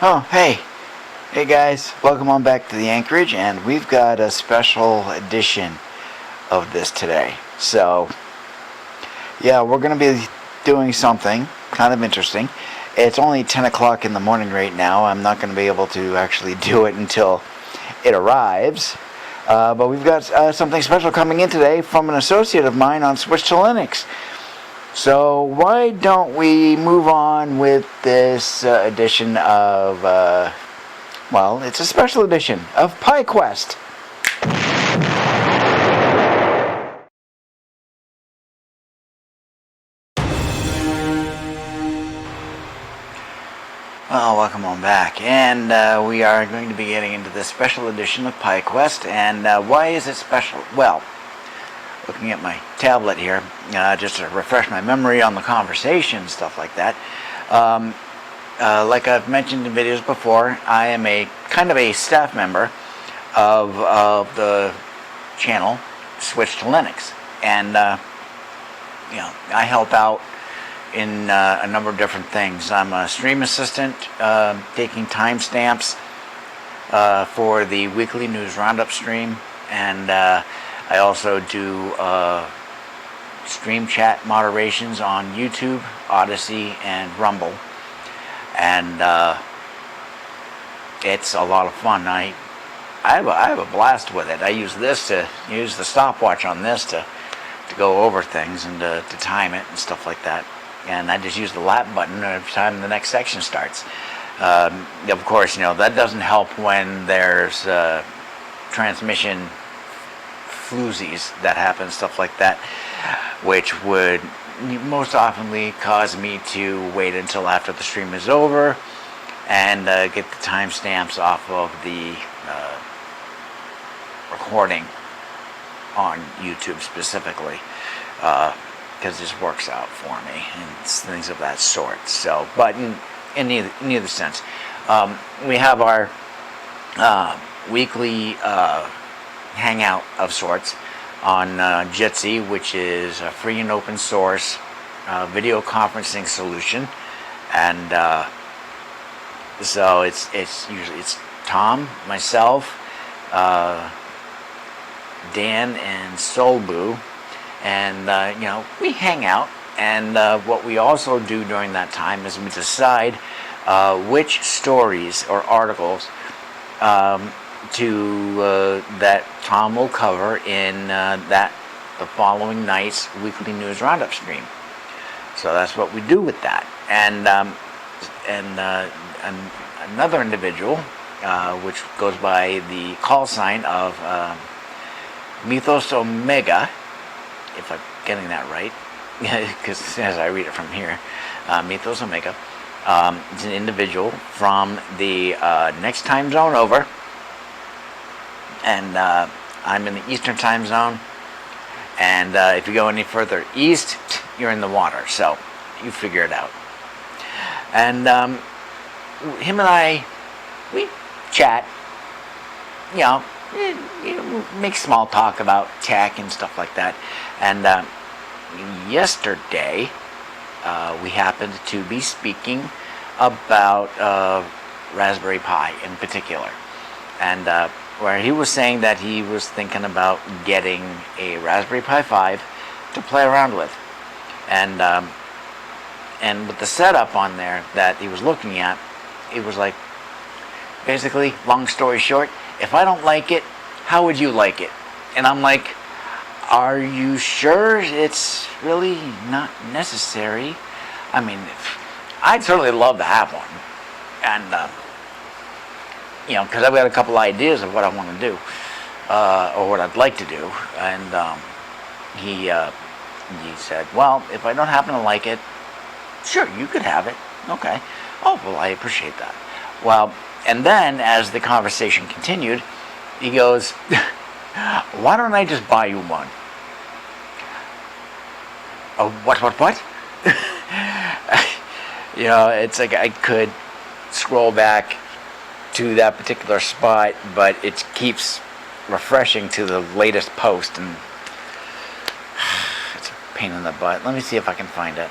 Oh, hey. Hey guys, welcome on back to the Anchorage, and we've got a special edition of this today. So, yeah, we're going to be doing something kind of interesting. It's only 10 o'clock in the morning right now. I'm not going to be able to actually do it until it arrives. But we've got something special coming in today from an associate of mine on Switch to Linux. So why don't we move on with this edition of, well, it's a special edition of PieQuest. Well, welcome on back, and we are going to be getting into this special edition of PieQuest. And why is it special? Well, looking at my tablet here, just to refresh my memory on the conversation, stuff like that. Like I've mentioned in videos before, I am a kind of a staff member of the channel Switch to Linux, and I help out in a number of different things. I'm a stream assistant, taking timestamps for the weekly news roundup stream, and I also do stream chat moderations on YouTube, Odyssey, and Rumble, and it's a lot of fun. I have a blast with it. I use the stopwatch on this to go over things and to time it and stuff like that. And I just use the lap button every time the next section starts. Of course, that doesn't help when there's transmission floozies that happen, stuff like that, which would most oftenly cause me to wait until after the stream is over and get the timestamps off of the recording on YouTube specifically, because this works out for me and things of that sort. So, but in either sense, we have our weekly hangout of sorts on Jitsi, which is a free and open source video conferencing solution, and so it's usually Tom, myself, Dan, and Solbu, and we hang out. And what we also do during that time is we decide which stories or articles that Tom will cover in the following night's weekly news roundup stream. So that's what we do with that. And another individual, which goes by the call sign of Mythos Omega, if I'm getting that right, because as I read it from here, Mythos Omega, is an individual from the next time zone over. And I'm in the Eastern time zone, and if you go any further east, you're in the water, so you figure it out. And him and I, we chat, make small talk about tech and stuff like that. And yesterday, we happened to be speaking about Raspberry Pi in particular, and where he was saying that he was thinking about getting a Raspberry Pi 5 to play around with. And with the setup on there that he was looking at, it was like, basically, long story short, if I don't like it, how would you like it? And I'm like, are you sure it's really not necessary? I mean, I'd certainly love to have one. And because I've got a couple ideas of what I want to do, or what I'd like to do, and he said, well, if I don't happen to like it, sure, you could have it. Okay. Oh, well, I appreciate that. Well, and then as the conversation continued, he goes, why don't I just buy you one? Oh, what? It's like I could scroll back to that particular spot, but it keeps refreshing to the latest post, and it's a pain in the butt. Let me see if I can find it.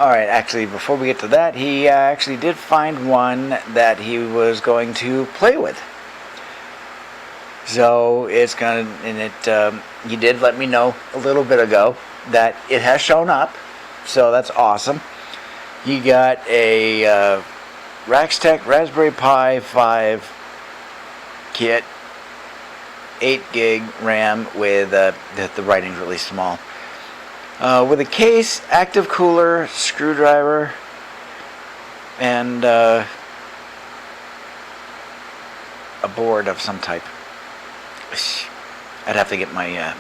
Alright, actually, before we get to that, he actually did find one that he was going to play with. So it's gonna, and it, he did let me know a little bit ago that it has shown up. So that's awesome. He got a Raxtech Raspberry Pi 5 kit, 8 gig RAM with the writing's really small. With a case, active cooler, screwdriver, and a board of some type. I'd have to get my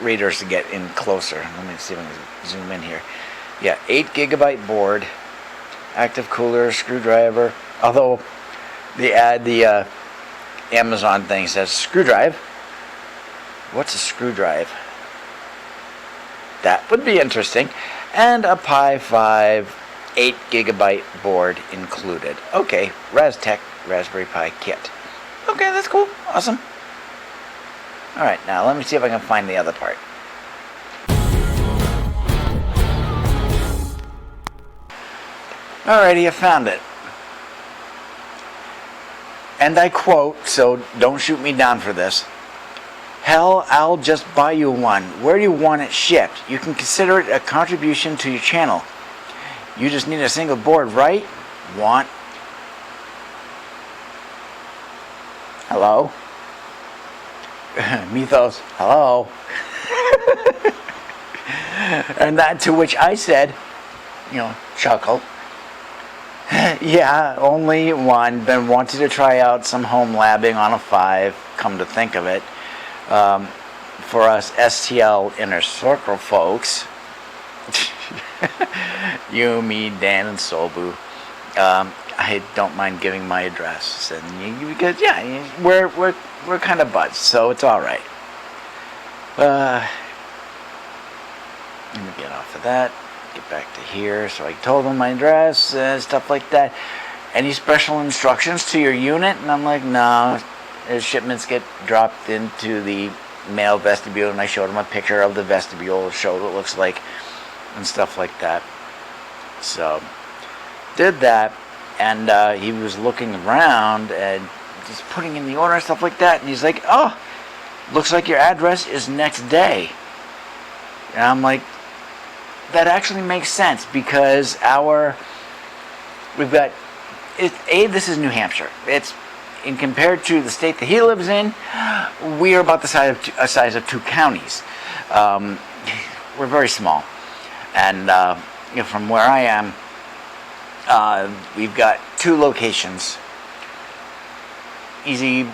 readers to get in closer. Let me see if I can zoom in here. Yeah, 8 gigabyte board, active cooler, screwdriver. Although the Amazon thing says screwdrive. What's a screwdrive? That would be interesting. And a Pi 5 8 gigabyte board included. Okay, Raztech Raspberry Pi kit. Okay, that's cool. Awesome. Alright, now let me see if I can find the other part. Alrighty, I found it. And I quote, so don't shoot me down for this. Hell, I'll just buy you one. Where do you want it shipped? You can consider it a contribution to your channel. You just need a single board, right? Want? Hello? Mythos, hello? And that to which I said, chuckle. Yeah, only one. Been wanting to try out some home labbing on a 5, come to think of it. For us STL Inner Circle folks, you, me, Dan, and Sobu, I don't mind giving my address, and because we're kind of buds, so it's all right. Let me get off of that. Get back to here. So I told him my address, stuff like that. Any special instructions to your unit? And I'm like, no. Shipments get dropped into the mail vestibule, and I showed him a picture of the vestibule, showed what it looks like, and stuff like that. So did that, and he was looking around and just putting in the order and stuff like that, and he's like, oh, looks like your address is next day. And I'm like, that actually makes sense, because this is New Hampshire. It's, in compared to the state that he lives in, we are about the size of 2 counties. We're very small, and from where I am, we've got 2 locations. Easy,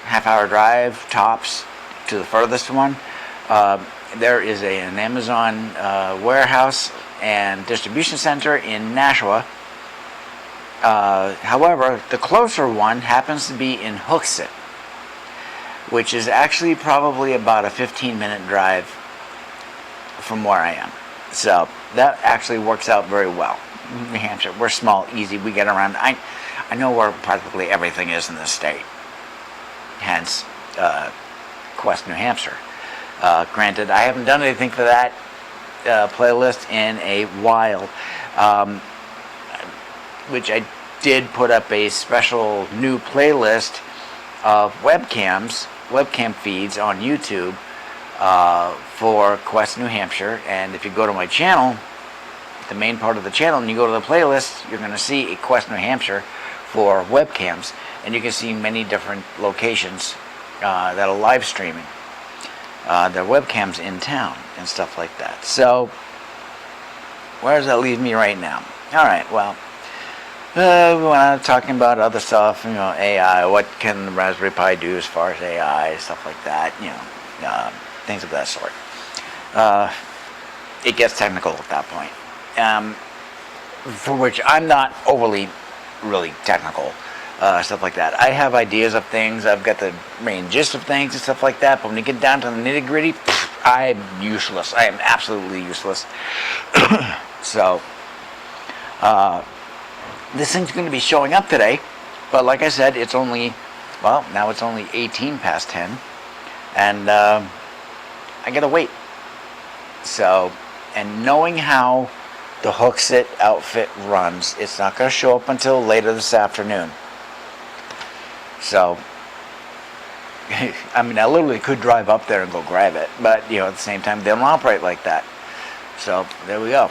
half-hour drive tops to the furthest one. There is an Amazon warehouse and distribution center in Nashua. However, the closer one happens to be in Hooksett, which is actually probably about a 15-minute drive from where I am. So that actually works out very well. New Hampshire, we're small, easy, we get around. I know where practically everything is in this state. Hence, Quest New Hampshire. Granted, I haven't done anything for that playlist in a while, which I did put up a special new playlist of webcam feeds on YouTube for Quest New Hampshire. And if you go to my channel, the main part of the channel, and you go to the playlist, you're going to see a Quest New Hampshire for webcams, and you can see many different locations that are live streaming their webcams in town and stuff like that. So where does that leave me right now? All right, well, we went on talking about other stuff, AI, what can the Raspberry Pi do as far as AI, stuff like that, things of that sort. It gets technical at that point, for which I'm not overly really technical, stuff like that. I have ideas of things, I've got the main gist of things and stuff like that, but when you get down to the nitty gritty, I'm useless. I am absolutely useless. So, this thing's going to be showing up today, but like I said, it's only 18 past 10, and I gotta wait. So, and knowing how the Hooksit outfit runs. It's not going to show up until later this afternoon. So, I mean, I literally could drive up there and go grab it, but, you know, at the same time, they don't operate like that. So, there we go.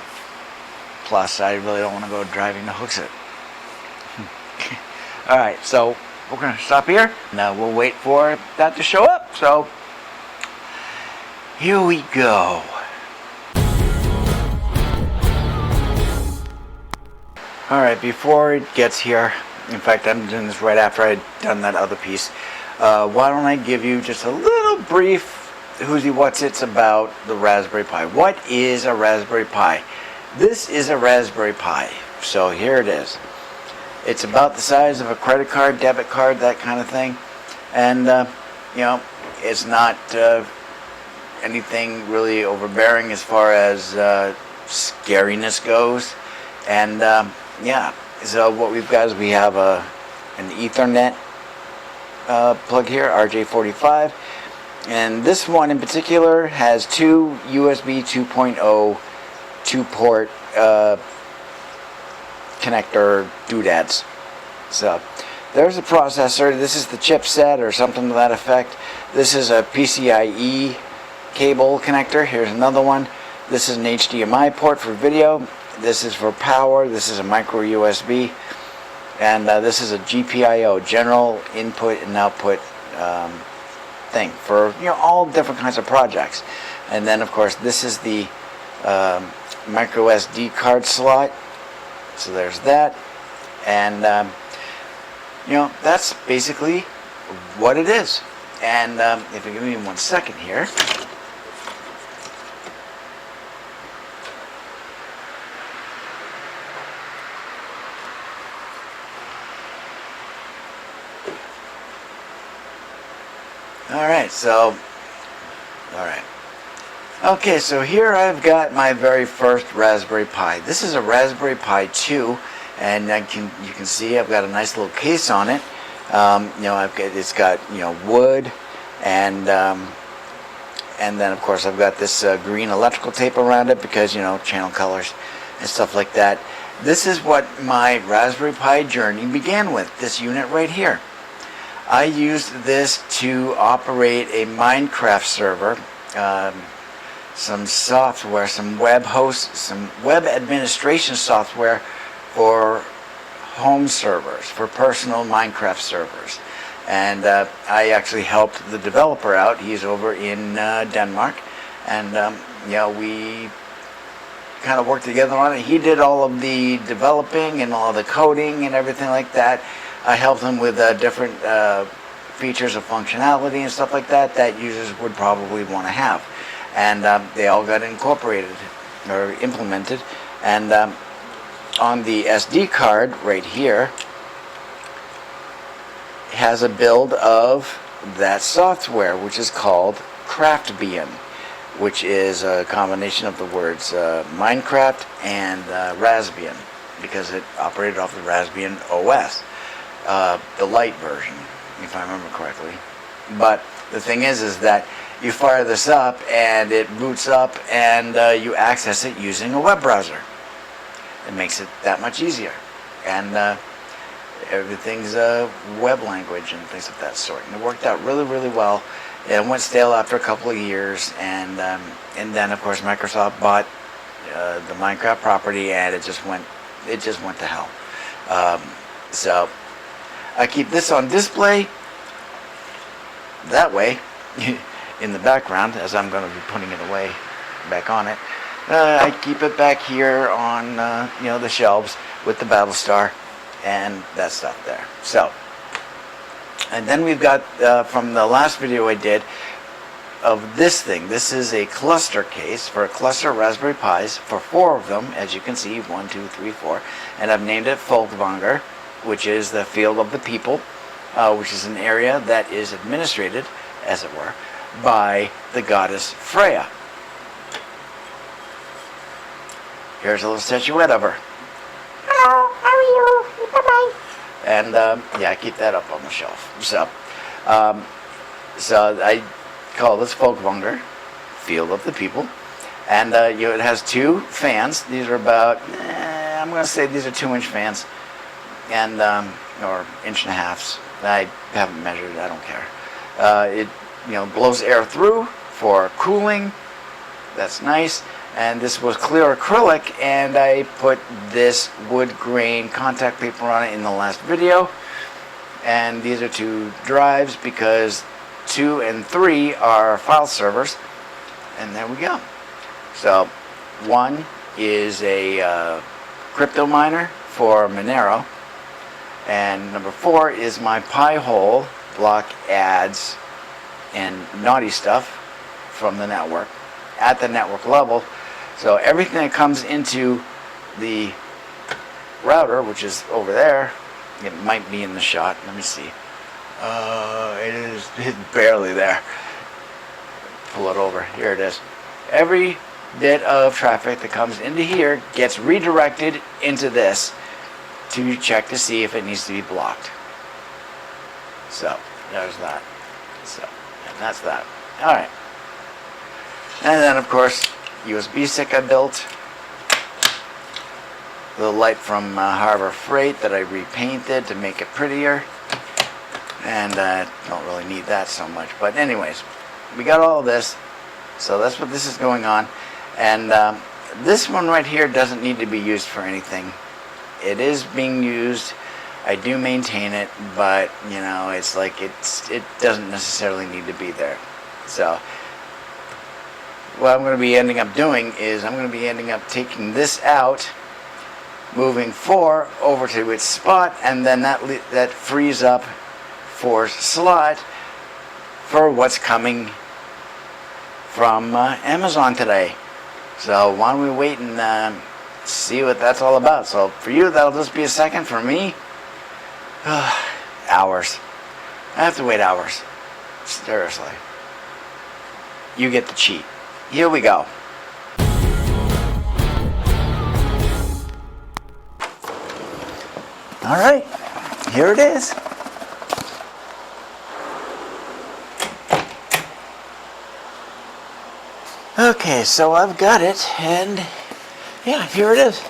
Plus, I really don't want to go driving the Hooksit. Alright, so we're going to stop here. Now we'll wait for that to show up. So, here we go. Alright, before it gets here, in fact, I'm doing this right after I'd done that other piece. Why don't I give you just a little brief who's what's it's about the Raspberry Pi. What is a Raspberry Pi? This is a Raspberry Pi. So here it is. It's about the size of a credit card, debit card, that kind of thing. And, you know, it's not anything really overbearing as far as scariness goes. And, yeah, so what we've got is we have an Ethernet plug here, RJ45. And this one in particular has two USB 2.0 2-port connector doodads. So there's a processor. This is the chipset or something to that effect. This is a PCIe cable connector. Here's another one. This is an HDMI port for video. This is for power. This is a micro USB. And this is a GPIO, general input and output thing for, you know, all different kinds of projects. And then of course this is the micro SD card slot. So there's that. And you know, that's basically what it is. And if you give me 1 second here. Alright, okay, so here I've got my very first Raspberry Pi. This is a Raspberry Pi 2, and you can see I've got a nice little case on it. You know, it's got, you know, wood, and then of course I've got this green electrical tape around it because, you know, channel colors and stuff like that. This is what my Raspberry Pi journey began with, this unit right here. I used this to operate a Minecraft server, some software, some web hosts, some web administration software for home servers, for personal Minecraft servers. And I actually helped the developer out. He's over in Denmark. And you know, we kind of worked together on it. He did all of the developing and all the coding and everything like that. I helped him with different features of functionality and stuff like that that users would probably want to have. And they all got incorporated or implemented. And on the SD card right here has a build of that software, which is called Craftbian, which is a combination of the words Minecraft and Raspbian, because it operated off the Raspbian OS. The light version, if I remember correctly. But the thing is that you fire this up and it boots up and you access it using a web browser. It makes it that much easier. And everything's web language and things of that sort. And it worked out really, really well. It went stale after a couple of years, and then of course Microsoft bought the Minecraft property, and it just went to hell. So I keep this on display that way in the background, as I'm going to be putting it away back on it. I keep it back here on you know, the shelves with the Battlestar and that stuff there. So, and then we've got from the last video I did of this thing. This is a cluster case for a cluster of Raspberry Pis, for 4 of them, as you can see, 1, 2, 3, 4, and I've named it Folkvanger, which is the field of the people, which is an area that is administrated, as it were, by the goddess Freya. Here's a little statuette of her. Hello, how are you? Bye-bye. And yeah, I keep that up on the shelf. So I call this Folkvanger, field of the people. And it has 2 fans. These are about, I'm going to say these are 2-inch fans, and or 1.5 inches. I haven't measured it. I don't care. It blows air through for cooling. That's nice. And this was clear acrylic, and I put this wood grain contact paper on it in the last video. And these are 2 drives because 2 and 3 are file servers. And there we go. So 1 is a crypto miner for Monero, and number 4 is my Pi-hole block ads and naughty stuff from the network at the network level. So everything that comes into the router, which is over there, it might be in the shot. Let me see. It's barely there. Pull it over. Here it is. Every bit of traffic that comes into here gets redirected into this to check to see if it needs to be blocked. So there's that. So, and that's that. All right. And then, of course, USB stick I built. The light from Harbor Freight that I repainted to make it prettier. And I don't really need that so much. But anyways, we got all of this. So that's what this is going on. And this one right here doesn't need to be used for anything. It is being used. I do maintain it, but it's like it doesn't necessarily need to be there. So what I'm going to be ending up doing is I'm going to be ending up taking this out, moving 4 over to its spot, and then that frees up 4's slot for what's coming from Amazon today. So why don't we wait and see what that's all about. So for you, that'll just be a second. For me, hours. I have to wait hours. Seriously. You get the cheat. Here we go. All right, here it is. Okay, so I've got it, and yeah, here it is.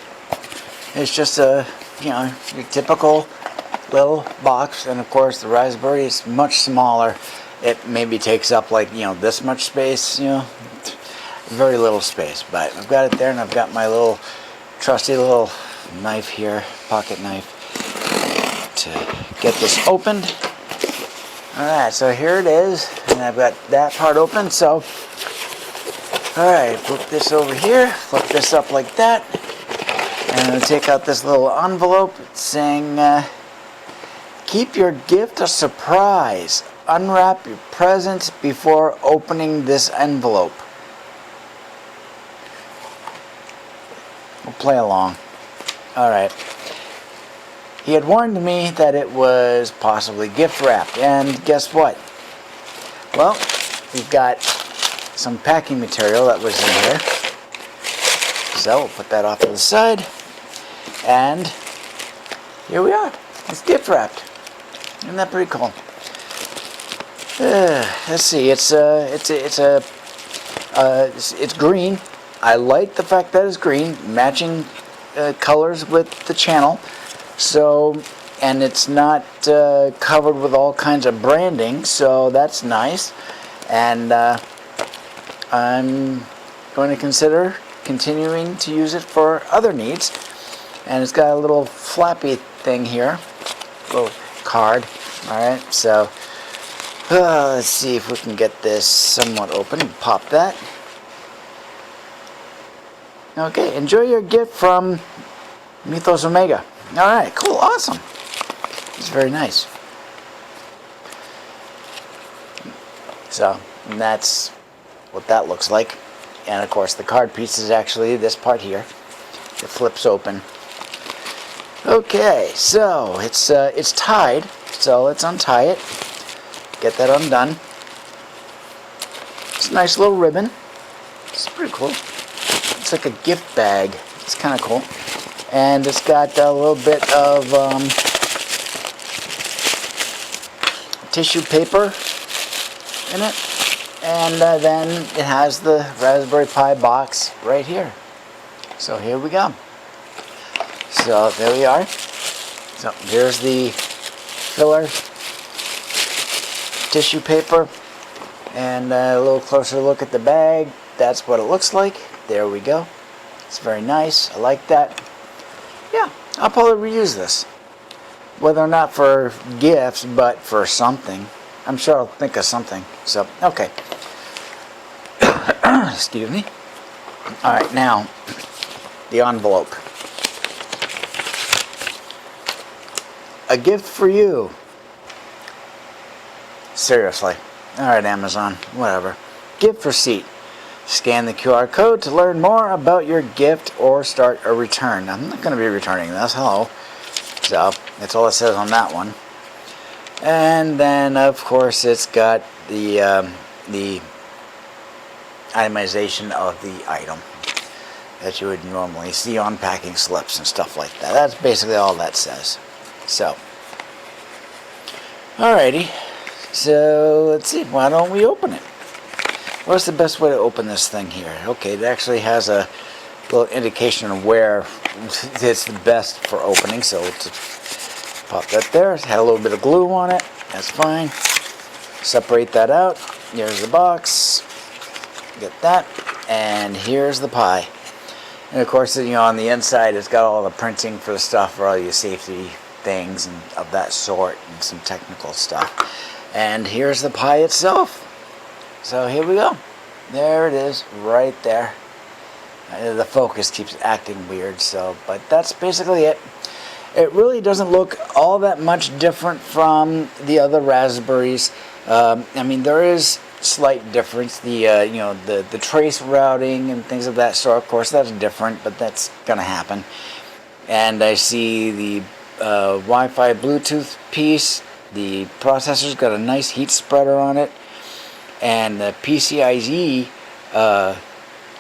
It's just a, your typical little box, and of course the Raspberry is much smaller. It maybe takes up like, this much space, very little space, but I've got it there, and I've got my little trusty little knife here, pocket knife, to get this opened. Alright, so here it is, and I've got that part open. So alright, flip this over here, flip this up like that, and I'll take out this little envelope saying, keep your gift a surprise. Unwrap your presents before opening this envelope. We'll play along. Alright. He had warned me that it was possibly gift wrapped, and guess what? Well, we've got some packing material that was in here. So we'll put that off to the side, and here we are. It's gift wrapped. Isn't that pretty cool? Let's see. It's green. I like the fact that it's green, matching colors with the channel. So, and it's not covered with all kinds of branding, so that's nice. And I'm going to consider continuing to use it for other needs. And it's got a little flappy thing here, little card. All right, so let's see if we can get this somewhat open and pop that. Okay, enjoy your gift from Mythos Omega. All right, cool, awesome. It's very nice. So that's what that looks like. And of course the card piece is actually this part here. It flips open. Okay, so it's tied, so let's untie it. Get that undone. It's a nice little ribbon. It's pretty cool. It's like a gift bag. It's kind of cool. And it's got a little bit of tissue paper in it. And then it has the Raspberry Pi box right here. So here we go. So there we are. So here's the filler tissue paper, and a little closer look at the bag. That's what it looks like. There we go. It's very nice. I like that. Yeah, I'll probably reuse this. Whether or not for gifts, but for something. I'm sure I'll think of something. So, okay. Excuse me. All right, now, the envelope. A gift for you. Seriously. All right, Amazon, whatever. Gift receipt. Scan the QR code to learn more about your gift or start a return. I'm not going to be returning this. Hello. So, that's all it says on that one. And then, of course, it's got the itemization of the item that you would normally see on packing slips and stuff like that. That's basically all that says. So, alrighty. So, let's see. Why don't we open it? What's the best way to open this thing here? Okay, it actually has a little indication of where it's the best for opening. So, to pop that there. It had a little bit of glue on it. That's fine. Separate that out. Here's the box. Get that. And here's the pie. And of course, you know, on the inside, it's got all the printing for the stuff for all your safety things and of that sort and some technical stuff. And here's the pie itself. So here we go. There it is, right there. The focus keeps acting weird, so, but that's basically it. It really doesn't look all that much different from the other Raspberries. I mean, there is slight difference. The you know, the trace routing and things of that sort. Of course, that's different, but that's gonna happen. And I see the Wi-Fi Bluetooth piece. The processor's got a nice heat spreader on it, and the PCIe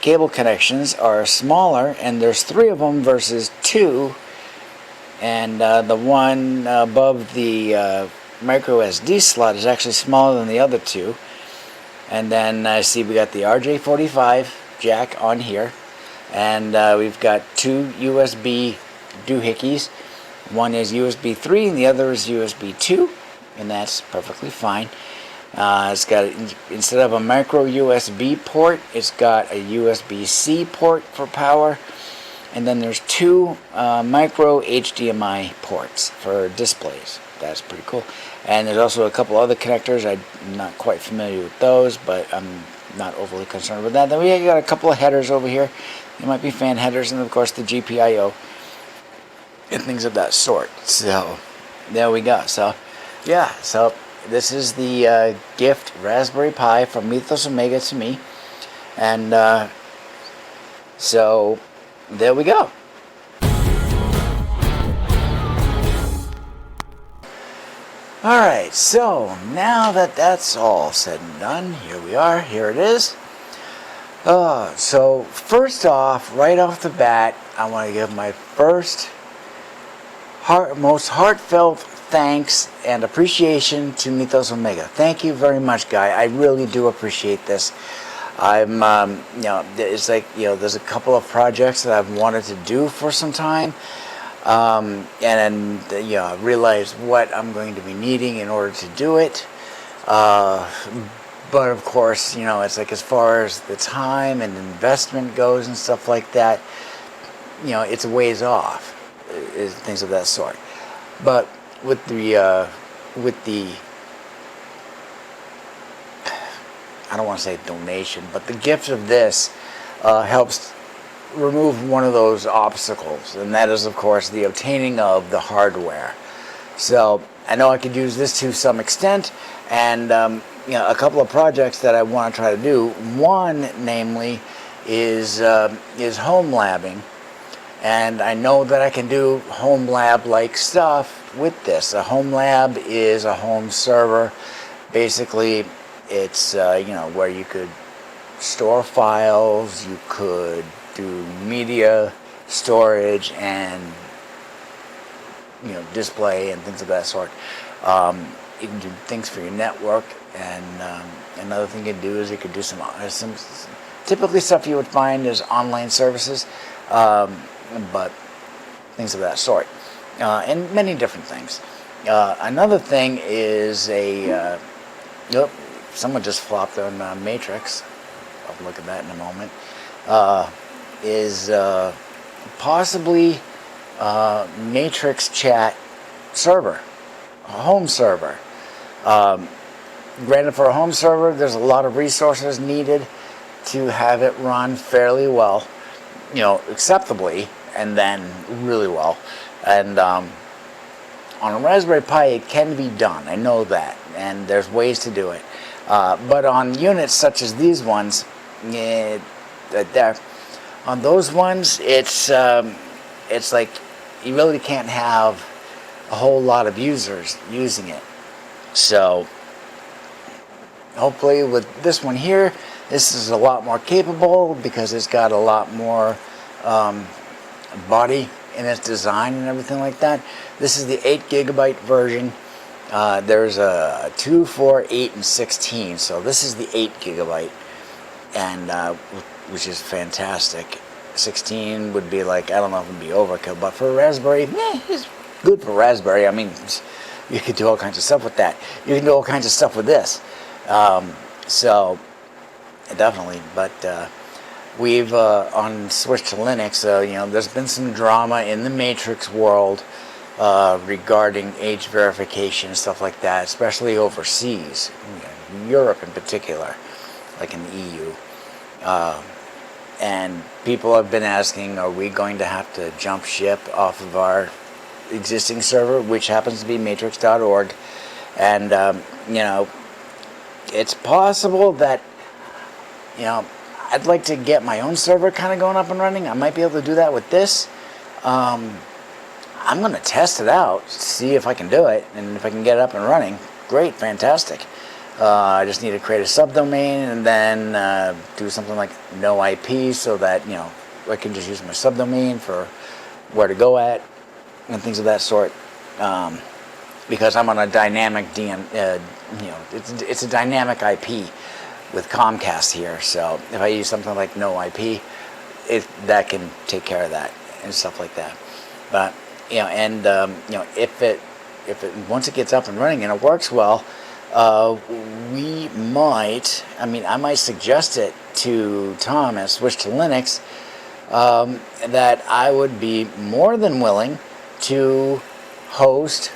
cable connections are smaller, and there's 3 of them versus 2. And the one above the micro SD slot is actually smaller than the other 2. And then I see we got the RJ45 jack on here, and we've got 2 USB doohickeys. One is USB 3 and the other is USB 2, and that's perfectly fine. It's got, instead of a micro USB port, it's got a USB-C port for power, and then there's 2 micro HDMI ports for displays. That's pretty cool. And there's also a couple other connectors. I'm not quite familiar with those, but I'm not overly concerned with that. Then we got a couple of headers over here. They might be fan headers, and of course the GPIO and things of that sort. So there we go. So yeah, so this is the gift Raspberry Pi from Mythos Omega to me, and so there we go. Alright, so now that that's all said and done, here we are, here it is. So first off, right off the bat, I want to give my first most heartfelt thanks and appreciation to Mythos Omega. Thank you very much, Guy. I really do appreciate this. I'm, you know, it's like, you know, there's a couple of projects that I've wanted to do for some time. And then, you know, realize what I'm going to be needing in order to do it. But of course, you know, it's like as far as the time and investment goes and stuff like that, you know, it's a ways off, things of that sort. But with the I don't want to say donation, but the gift of this helps remove one of those obstacles, and that is of course the obtaining of the hardware. So I know I could use this to some extent, and you know, a couple of projects that I want to try to do. One, namely, is home labbing, and I know that I can do home lab like stuff with this. A home lab is a home server. Basically, it's you know, where you could store files, you could do media storage and, you know, display and things of that sort. You can do things for your network, And another thing you can do is you could do some typically stuff you would find is online services, but things of that sort, and many different things. Another thing is yep, someone just flopped on Matrix. I'll look at that in a moment. Is possibly Matrix chat server, a home server. Granted, for a home server, there's a lot of resources needed to have it run fairly well, acceptably, and then really well. And on a Raspberry Pi, it can be done. I know that, and there's ways to do it. But on units such as these ones, on those ones, it's like you really can't have a whole lot of users using it. So hopefully with this one here, this is a lot more capable because it's got a lot more body in its design and everything like that. This is the 8 GB version. There's a 2, 4, 8, and 16. So this is the 8 GB, and which is fantastic. 16 would be like, I don't know if it would be overkill, but for a Raspberry, it's good for Raspberry. I mean, you could do all kinds of stuff with that. You can do all kinds of stuff with this. So definitely, but we've on switch to Linux. There's been some drama in the Matrix world regarding age verification and stuff like that, especially overseas, Europe in particular, like in the EU. And people have been asking, are we going to have to jump ship off of our existing server, which happens to be matrix.org? And it's possible that I'd like to get my own server kind of going up and running. I might be able to do that with this. I'm going to test it out, see if I can do it, and if I can get it up and running, great, fantastic. I just need to create a subdomain and then do something like no IP, so that I can just use my subdomain for where to go at and things of that sort. Because I'm on a dynamic it's a dynamic IP with Comcast here. So if I use something like no IP, that can take care of that and stuff like that. But if it once it gets up and running and it works well, I might suggest it to Tom at Switch to Linux, that I would be more than willing to host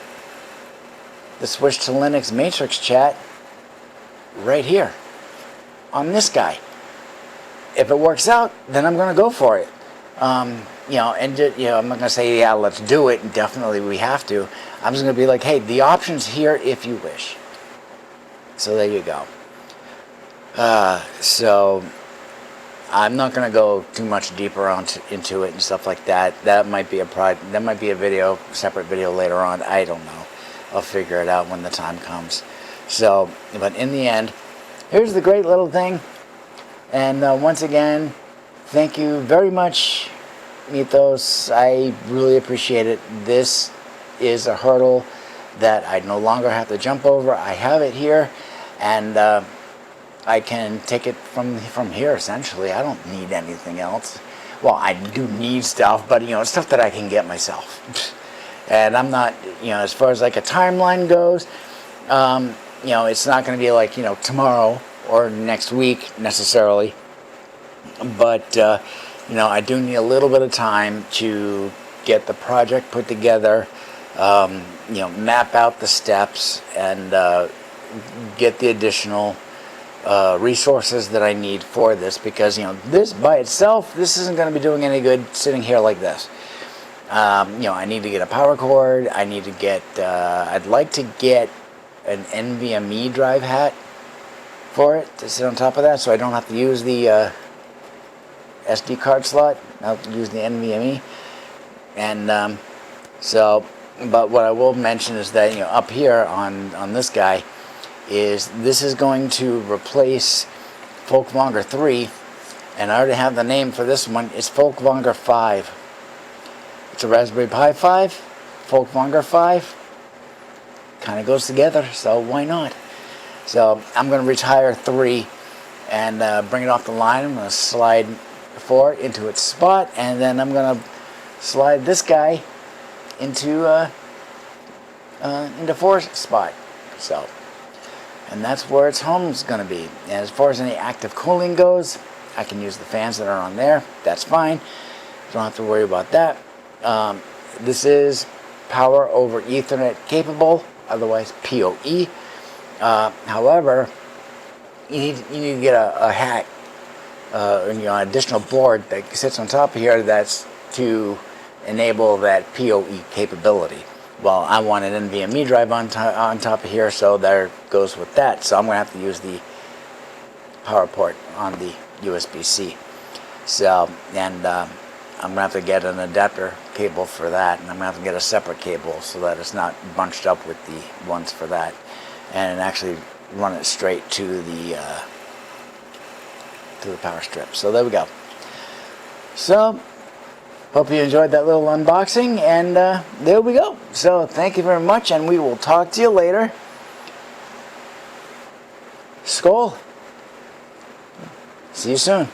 the Switch to Linux Matrix chat right here on this guy. If it works out, then I'm going to go for it. I'm not going to say, yeah, let's do it, and definitely we have to. I'm just going to be like, hey, the option's here if you wish. So there you go. So I'm not going to go too much deeper into it and stuff like that. That might be a separate video later on. I don't know. I'll figure it out when the time comes. So, but in the end, here's the great little thing. And once again, thank you very much, Mythos. I really appreciate it. This is a hurdle that I no longer have to jump over. I have it here, and I can take it from here, essentially. I don't need anything else. Well, I do need stuff, but stuff that I can get myself. And I'm not, as far as like a timeline goes, it's not going to be like, tomorrow or next week necessarily. But, I do need a little bit of time to get the project put together, map out the steps, and get the additional resources that I need for this, because this by itself, this isn't going to be doing any good sitting here like this. I need to get a power cord. I need to get I'd like to get an NVMe drive hat for it to sit on top of that, so I don't have to use the SD card slot. I'll use the NVMe. And but what I will mention is that up here on this guy, this is going to replace Folkvanger 3, and I already have the name for this one. It's Folkvanger 5. It's a Raspberry Pi 5, Folkvanger 5. Kind of goes together, so why not? So I'm going to retire 3 and bring it off the line. I'm going to slide 4 into its spot, and then I'm going to slide this guy into 4's spot. So, and that's where its home's going to be. And as far as any active cooling goes, I can use the fans that are on there. That's fine. Don't have to worry about that. This is power over Ethernet capable, otherwise PoE. However, you need to get a hat, an additional board that sits on top of here that's to enable that PoE capability. Well, I want an NVMe drive on top of here, so there goes with that. So I'm going to have to use the power port on the USB-C. So, and I'm going to have to get an adapter cable for that, and I'm going to have to get a separate cable so that it's not bunched up with the ones for that, and actually run it straight to the power strip. So there we go. So hope you enjoyed that little unboxing, and there we go. So thank you very much, and we will talk to you later. Skál. See you soon.